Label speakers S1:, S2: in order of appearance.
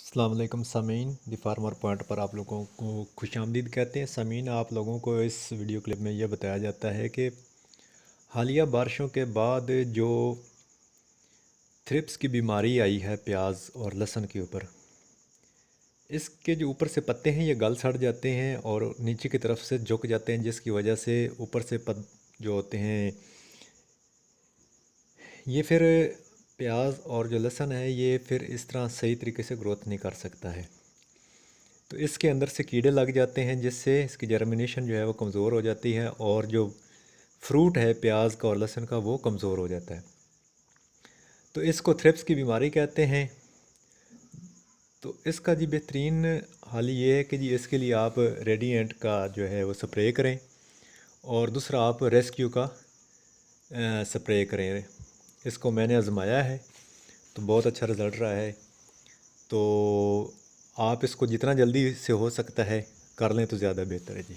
S1: अस्सलाम वालेकुम सामीन, द फार्मर पॉइंट पर आप लोगों को खुशामदीद कहते हैं। सामीन, आप लोगों को इस वीडियो क्लिप में यह बताया जाता है कि हालिया बारिशों के बाद जो थ्रिप्स की बीमारी आई है प्याज और लहसुन के ऊपर, इसके जो ऊपर से पत्ते हैं ये गल सड़ जाते हैं और नीचे की तरफ से झुक जाते हैं, जिसकी वजह से ऊपर से जो होते हैं ये फिर प्याज और जो लहसुन है ये फिर इस तरह सही तरीके से ग्रोथ नहीं कर सकता है। तो इसके अंदर से कीड़े लग जाते हैं, जिससे इसकी जर्मिनेशन जो है वो कमज़ोर हो जाती है और जो फ्रूट है प्याज का और लहसुन का वो कमज़ोर हो जाता है। तो इसको थ्रिप्स की बीमारी कहते हैं। तो इसका जी बेहतरीन हल ये है कि जी इसके लिए आप रेडिएंट का जो है वो स्प्रे करें और दूसरा आप रेस्क्यू का स्प्रे करें। इसको मैंने आजमाया है तो बहुत अच्छा रिज़ल्ट रहा है। तो आप इसको जितना जल्दी से हो सकता है कर लें तो ज़्यादा बेहतर है जी।